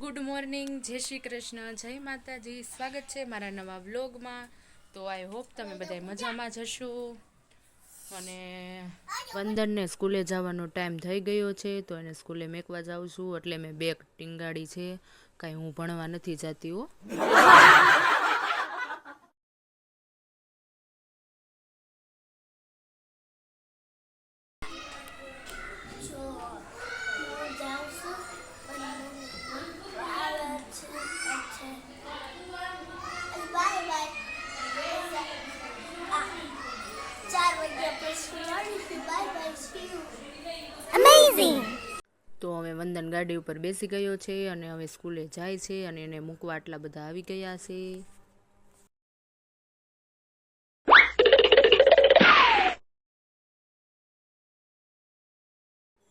Good morning, જય શ્રી કૃષ્ણ, જય માતાજી. સ્વાગત છે મારા નવા વ્લોગમાં. તો આઈ હોપ તમે બધા મજામાં જ હશો. અને વંદનને સ્કૂલે જવાનો ટાઈમ થઈ ગયો છે, તો એને સ્કૂલે મેકવા જાઉં છું. એટલે મેં બેગ ટીંગાડી છે, કાંઈ હું ભણવા નથી જતી હો. તો હવે વંદન ગાડી ઉપર બેસી ગયો છે અને હવે સ્કૂલે જાય છે, અને એને મૂકવા આટલા બધા આવી ગયા છે.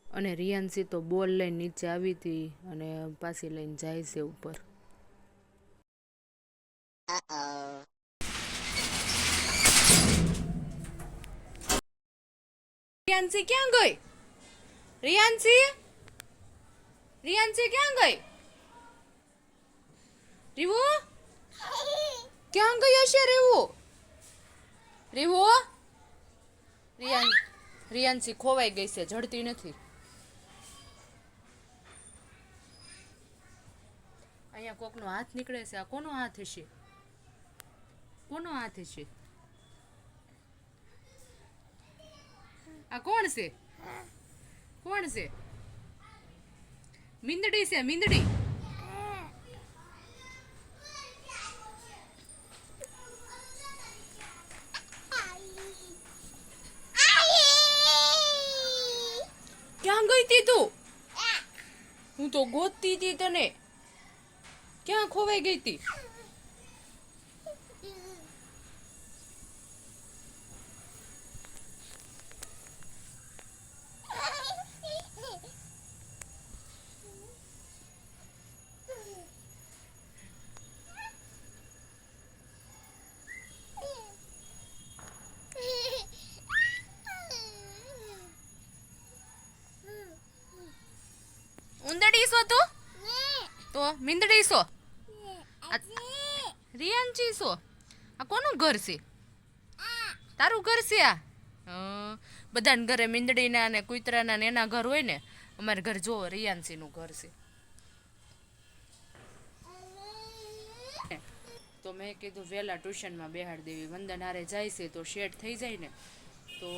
અને રિયાન્સી તો બોલ લઈને નીચે આવી હતી અને પાછી લઈને જાય છે ઉપર. રિયાન્સી ક્યાં ગઈ? રિયાન્સી રિયાન્સી ક્યાં ગઈ? રીવો ક્યાં ગઈ હશે? રીવો રીવો રિયાન્સી ખોવાઈ ગઈ છે, જડતી નથી. અહીંયા કોકનો હાથ નીકળે છે. આ કોનો હાથ હશે? કોનો હાથ હશે? આ કોણ છે? કોણ છે? મીંદડી છે, મીંદડી. ક્યાં ગઈ તી તું? હું તો ગોતતી હતી તને. ક્યાં ખોવાઈ ગઈ તી? ઉંદડી છો તું? તો મીંદડી છો? રિયાન્સી છો? આ કોનું ઘર છે? તારું ઘર છે આ? બધાને ઘરે મીંદડીના અને કૂતરાના ને એના ઘર હોય ને, અમારે ઘર જો રિયાન્સીનું ઘર છે. તો મેં કીધું વહેલા ટ્યુશનમાં બેહાડ દેવી. વંદન હારે જાય છે તો શેટ થઈ જાય ને. તો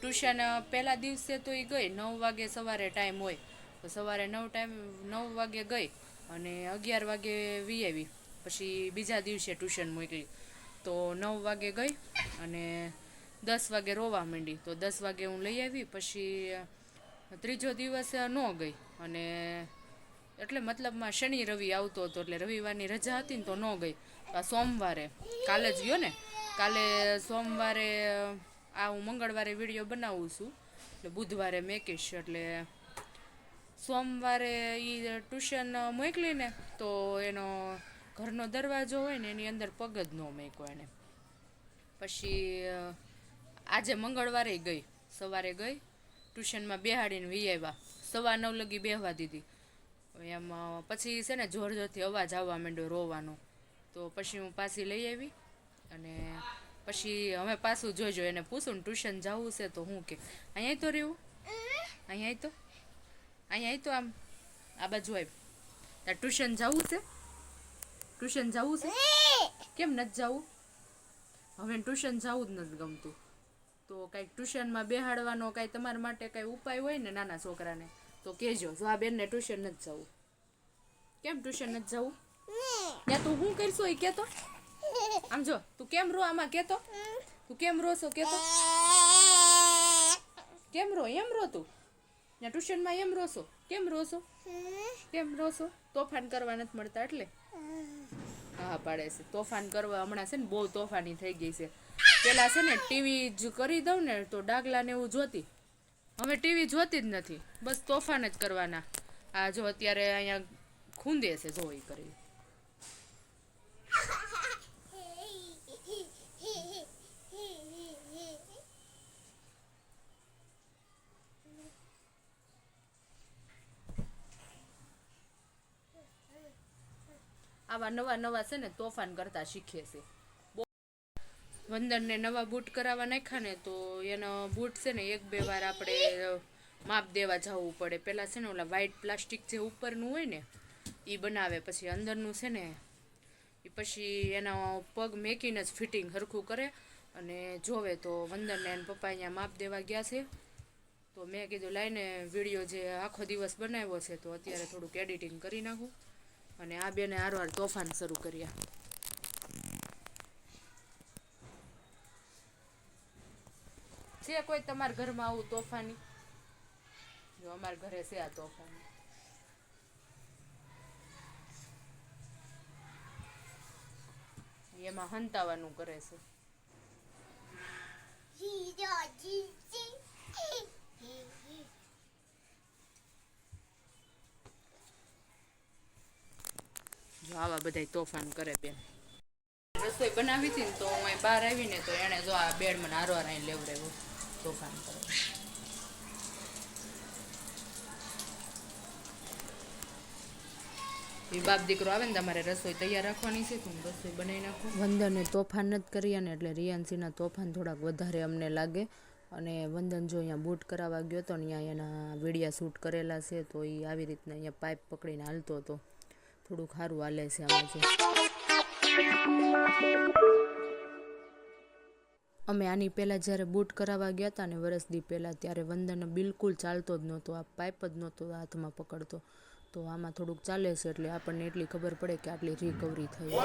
ટ્યુશન પહેલા દિવસે તો એ ગઈ 9 વાગે સવારે ટાઈમ હોય, તો સવારે 9 વાગે ગઈ અને 11 વાગે વી આવી. પછી બીજા દિવસે ટ્યુશન મોકલી તો 9 વાગે ગઈ અને 10 વાગે રોવા માંડી. તો 10 વાગે હું લઈ આવી. પછી ત્રીજો દિવસ ન ગઈ, અને એટલે મતલબમાં શનિ રવિ આવતો હતો, એટલે રવિવારની રજા હતી ને તો ન ગઈ. આ સોમવારે કાલે જ ગયો ને, કાલે સોમવારે આ હું મંગળવારે વિડીયો બનાવું છું, એટલે બુધવારે મેકીશ. એટલે સોમવારે એ ટ્યુશન મોકલીને તો એનો ઘરનો દરવાજો હોય ને એની અંદર પગ જ ન મૂક્યો એને. પછી આજે મંગળવારે ગઈ, સવારે ગઈ ટ્યુશનમાં બેહાડીને વી આવ્યા. 9:15 લગી બેહવા દીધી. એમ પછી છે ને જોર જોરથી અવાજ આવવા માંડ્યો રોવાનો. તો પછી હું પાછી લઈ આવી. અને પછી હવે પાછું જોઈજો, એને પૂછું ને ટ્યુશન જવું છે તો હું કે અહીંયા તો રહેવું, અહીંયા તો આમ આ બાજુ આવ. તાર ટ્યુશન જવું છે? ટ્યુશન જવું છે? કેમ નથી જવું? હવે ટ્યુશન જવું જ નથી ગમતું. તો કાંઈક ટ્યુશનમાં બેહાડવાનો કાંઈ તમારા માટે કાંઈ ઉપાય હોય ને નાના છોકરાને તો કહેજો. જો આ બેનને ટ્યુશન નથી જવું. કેમ ટ્યુશન નથી જવું? ત્યાં તું શું કરશો એ કહેતો? આમ જો તું કેમ રો આમાં કહેતો? તું કેમ રો છો કહેતો? કેમ રો? એમ રો તું? ત્યાં ટ્યુશનમાં એમ રો છો? કેમ રો છો? કેમ રો છો? તોફાન કરવા નથી મળતા એટલે? હા પાડે છે તોફાન કરવા. હમણાં છે ને બહુ તોફાની થઈ ગઈ છે. પેલા છે ને ટીવી જ કરી દઉં ને તો ડાગલા ને એવું જોતી. હવે ટીવી જોતી જ નથી, બસ તોફાન જ કરવાના. આ જો અત્યારે અહીંયા ખૂંદે છે, જો એ કરી. આવા નવા નવા છે ને તોફાન કરતા શીખે છે. વંદનને નવા બૂટ કરાવવા નાખ્યા ને તો એના બૂટ છે ને 1-2 વાર આપણે માપ દેવા જવું પડે. પહેલાં છે ને ઓલા વ્હાઈટ પ્લાસ્ટિક જે ઉપરનું હોય ને એ બનાવે, પછી અંદરનું છે ને એ પછી એના પગ મેકીને જ ફિટિંગ સરખું કરે અને જોવે. તો વંદનને એના પપ્પા અહીંયા માપ દેવા ગયા છે, તો મેં કીધું લાઈને વિડીયો જે આખો દિવસ બનાવ્યો છે તો અત્યારે થોડુંક એડિટિંગ કરી નાખું અને આ બેને હારવાર તોફાન શરૂ કર્યા. છે કોઈ તમારા ઘરમાં આવું તોફાની? જો અમારા ઘરે છે આ તોફાની. એમાં હંતાવાનું કરે છે. જો આવા બધા તોફાન કરે બેન. રસોઈ બનાવી હતી ને તો હું અહીં બહાર આવીને તો એણે જો આ બેડ મને હારવાર અહીં લેવડાવ્યો તોફાન કરે. એ બાપ દીકરો આવે ને તમારે રસોઈ તૈયાર રાખવાની છે તો હું રસોઈ બનાવી નાખું. વંદને તોફાન નથી કર્યા ને એટલે રિયાન્સીના તોફાન થોડાક વધારે અમને લાગે. અને વંદન જો અહીંયા બૂટ કરાવવા ગયો હતો ને અહીંયા એના વિડીયા શૂટ કરેલા છે તો એ આવી રીતના અહીંયા પાઇપ પકડીને હાલતો હતો. થોડુંક સારું હાલે છે આમાં. જો અમે આની પહેલાં જ્યારે બૂટ કરાવવા ગયા હતા ને વરસદી પહેલાં, ત્યારે વંદન બિલકુલ ચાલતો જ નહોતો, આ પાઇપ જ નહોતો હાથમાં પકડતો. તો આમાં થોડુંક ચાલે છે એટલે આપણને એટલી ખબર પડે કે આટલી રિકવરી થઈ છે.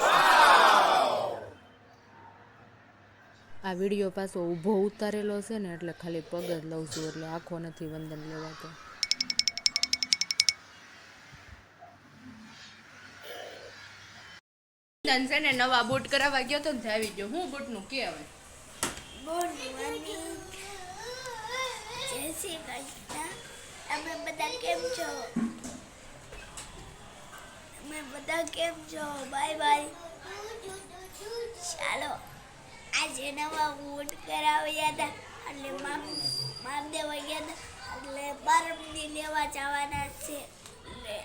આ વિડીયો પાછો ઊભો ઉતારેલો છે ને એટલે ખાલી પગ જ લઉં છું, એટલે આખો નથી વંદન લેવાતો. વંદન છે ને નવા બૂટ કરાવવા ગયો તો ને આવી ગયો. હું બૂટનું કે હવે જય શ્રી કૃષ્ણ. તમે બધા કેમ છો? તમે બધા કેમ છો? Bye bye. ચાલો આજે નવા બૂટ કરાવ્યા હતા એટલે માપ દેવા ગયા હતા એટલે બરફની લેવા જવાના છે એટલે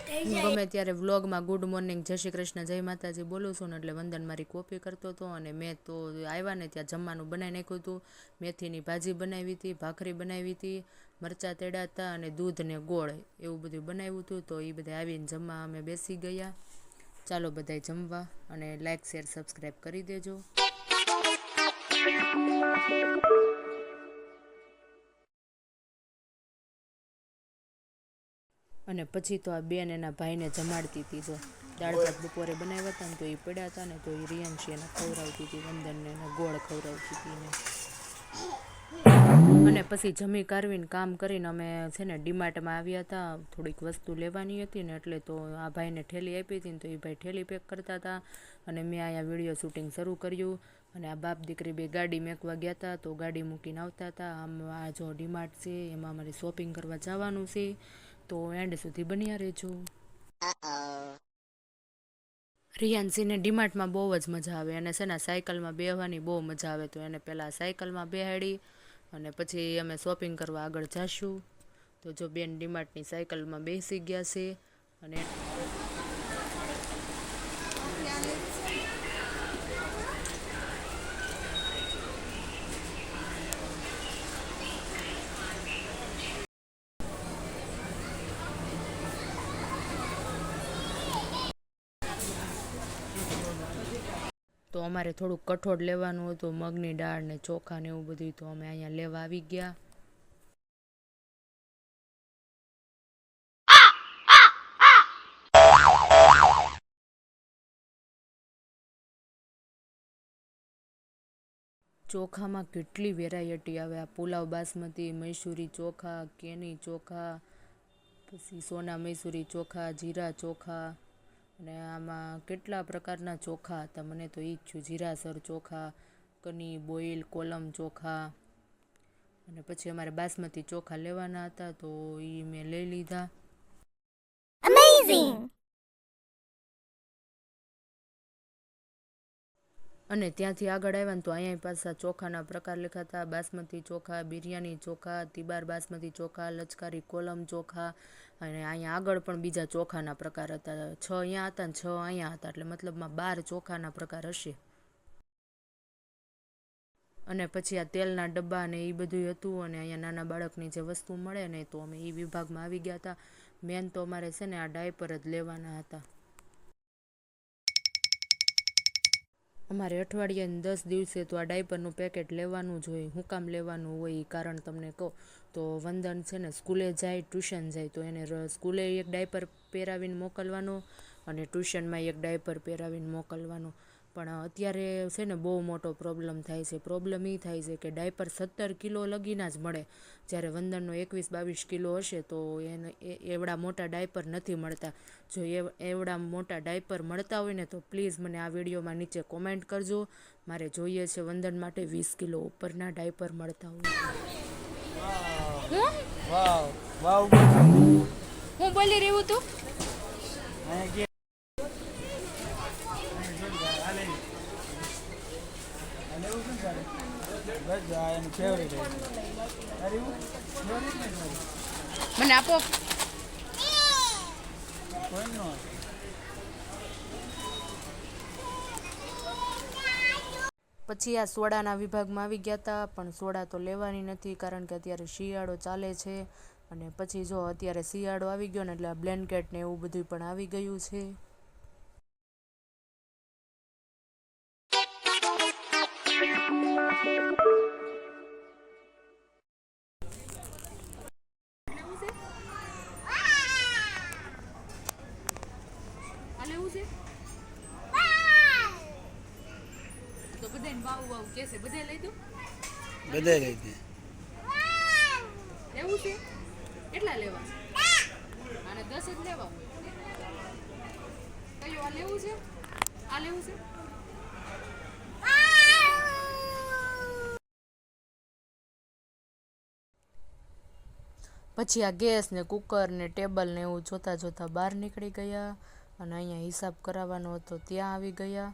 હું ગમે ત્યારે વ્લોગમાં ગુડ મોર્નિંગ, જય શ્રી કૃષ્ણ, જય માતાજી બોલું છું ને એટલે વંદન મારી કોપી કરતો હતો. અને મેં તો આવ્યા ને ત્યાં જમવાનું બનાવી નાખ્યું હતું. મેથીની ભાજી બનાવી હતી, ભાખરી બનાવી હતી, મરચાં તેડા હતા અને દૂધ ને ગોળ એવું બધું બનાવ્યું હતું. તો એ બધા આવીને જમવા અમે બેસી ગયા. ચાલો બધાય જમવા અને લાઇક શેર સબસ્ક્રાઈબ કરી દેજો. અને પછી તો આ બેન એના ભાઈને જમાડતી હતી. જો દાળ ભાત બપોરે બનાવ્યા હતા ને તો એ પડ્યા હતા ને તો એ રિયાન્શી એને ખવડાવતી હતી, વંદનને એને ગોળ ખવડાવતી હતી ને. અને પછી જમી કારવીને કામ કરીને અમે છે ને ડીમાર્ટમાં આવ્યા હતા. થોડીક વસ્તુ લેવાની હતી ને એટલે તો આ ભાઈને ઠેલી આપી હતી ને તો એ ભાઈ ઠેલી પેક કરતા હતા અને મેં અહીંયા વિડીયો શૂટિંગ શરૂ કર્યું. અને આ બાપ દીકરી બે ગાડી મેકવા ગયા હતા તો ગાડી મૂકીને આવતા હતા. આમ આ જો ડીમાર્ટ છે, એમાં અમારે શોપિંગ કરવા જવાનું છે, તો એન્ડ સુધી બન્યા રહેજો. રિયાન્સીને ડીમાર્ટમાં બહુ જ મજા આવે અને છે ને સાયકલમાં બેહવાની બહુ મજા આવે. તો એને પહેલાં સાયકલમાં બેહાડી અને પછી અમે શોપિંગ કરવા આગળ જાશું. તો જો બેન ડીમાર્ટની સાયકલમાં બેસી ગયા છે અને તો અમારે થોડુંક કઠોળ લેવાનું હતું, મગની દાળ ને ચોખા ને એવું બધું, તો અમે અહીંયા લેવા આવી ગયા. ચોખામાં કેટલી વેરાયટી આવે. આ પુલાવ બાસમતી, મૈસૂરી ચોખા, કેની ચોખા, પછી સોના મૈસૂરી ચોખા, જીરા ચોખા, અને આમાં કેટલા પ્રકારના ચોખા હતા. મને તો એ જ છું, જીરાસર ચોખા, કની બોઇલ, કોલમ ચોખા. અને પછી અમારે બાસમતી ચોખા લેવાના હતા તો એ મેં લઈ લીધા. અને ત્યાંથી આગળ આવ્યા ને તો અહીંયા પાછા ચોખાના પ્રકાર લખાતા, બાસમતી ચોખા, બિરયાની ચોખા, તિબાર બાસમતી ચોખા, લચકારી કોલમ ચોખા, અને અહીંયા આગળ પણ બીજા ચોખાના પ્રકાર હતા. 6 અહીંયા હતા ને 6 અહીંયા હતા, એટલે મતલબમાં 12 ચોખાના પ્રકાર હશે. અને પછી આ તેલના ડબ્બા ને એ બધું હતું. અને અહીંયા નાના બાળકની જે વસ્તુ મળે ને, તો અમે એ વિભાગમાં આવી ગયા હતા. મેન તો અમારે છે ને આ ડાયપર જ લેવાના હતા. અમારે અઠવાડિયાને 10 દિવસે તો આ ડાયપરનું પેકેટ લેવાનું જ હોય. શું કામ લેવાનું હોય એ કારણ તમને કહું તો, વંદન છે ને સ્કૂલે જાય, ટ્યુશન જાય, તો એને સ્કૂલે એક ડાયપર પહેરાવીને મોકલવાનું અને ટ્યુશનમાં એક ડાયપર પહેરાવીને મોકલવાનું. પણ અત્યારે છે ને બહુ મોટો પ્રોબ્લેમ થાય છે. પ્રોબ્લેમ એ થાય છે કે ડાયપર 17 કિલો લગીના જ મળે, જ્યારે વંદનનો 21-22 કિલો હશે તો એને એવડા મોટા ડાયપર નથી મળતા. જો એવડા મોટા ડાયપર મળતા હોય ને તો પ્લીઝ મને આ વિડીયોમાં નીચે કોમેન્ટ કરજો. મારે જોઈએ છે વંદન માટે 20 કિલો ઉપરના ડાયપર મળતા હોય. હું બોલી રહ્યું તું મને આપો. પછી આ સોડાના વિભાગમાં આવી ગયા હતા, પણ સોડા તો લેવાની નથી કારણ કે અત્યારે શિયાળો ચાલે છે. અને પછી જો અત્યારે શિયાળો આવી ગયો ને એટલે આ બ્લેન્કેટ ને એવું બધું પણ આવી ગયું છે. તો બધાને વાવ વાવ કેસે, બધે લઈ દઉં, બધે લઈ દે. લેવું છે કેટલા લેવા? આને 10 જ લેવા હોય. કયું આ લેવું છે? આ લેવું છે? પછી આ ગેસ ને કુકર ને ટેબલ ને એવું જોતા જોતા બહાર નીકળી ગયા. અને અહીંયા હિસાબ કરાવવાનો હતો, ત્યાં આવી ગયા.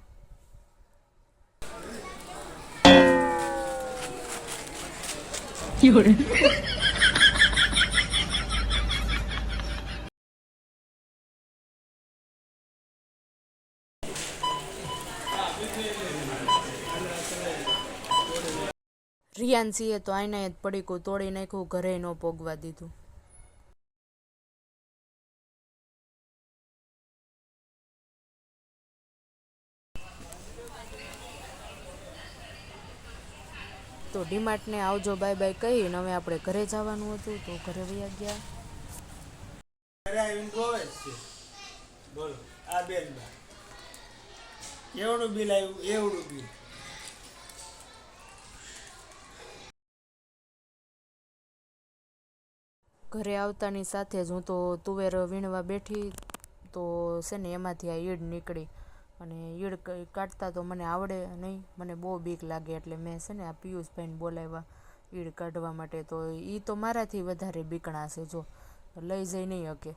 રિયાન્સીએ તો આઈને જ પડીકું તોડી નાખ્યું, ઘરે ન પોગવા દીધું. તો ડીમાર્ટને આવજો બાય બાય કહીને હવે આપણે ઘરે જવાનું હતું, તો ઘરે વયા ગયા. બોલો આ બેન એવડું બિલ આવ્યું, એવડું બિલ. ઘરે આવતાની સાથે જ હું તો તુવેર વીણવા બેઠી, તો છે ને એમાંથી આ ઈડ નીકળી. અને ઈડ કાઢતા તો મને આવડે નહીં, મને બહુ બીક લાગે, એટલે મેં છે ને આ પિયુષભાઈને બોલાવ્યા ઈડ કાઢવા માટે. તો એ તો મારાથી વધારે બીકણા છે, જો લઈ જઈ નહીં શકે.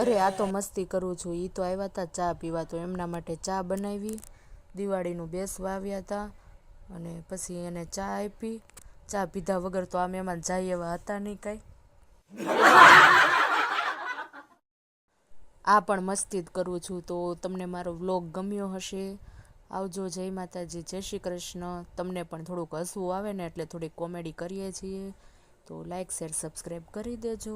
અરે આ તો મસ્તી કરું છું. એ તો આવ્યા હતા ચા પીવા, તો એમના માટે ચા બનાવી. દિવાળીનું બેસવા આવ્યા હતા અને પછી એને ચા આપી. ચા પીધા વગર તો આ મહેમાન જાય એવા હતા નહીં કાંઈ. આ પણ મસ્તી જ કરું છું. તો તમને મારો વ્લોગ ગમ્યો હશે. આવજો, જય માતાજી, જય શ્રી કૃષ્ણ. તમને પણ થોડુંક હસવું આવે ને એટલે થોડીક કોમેડી કરીએ છીએ, તો લાઈક શેર સબસ્ક્રાઈબ કરી દેજો.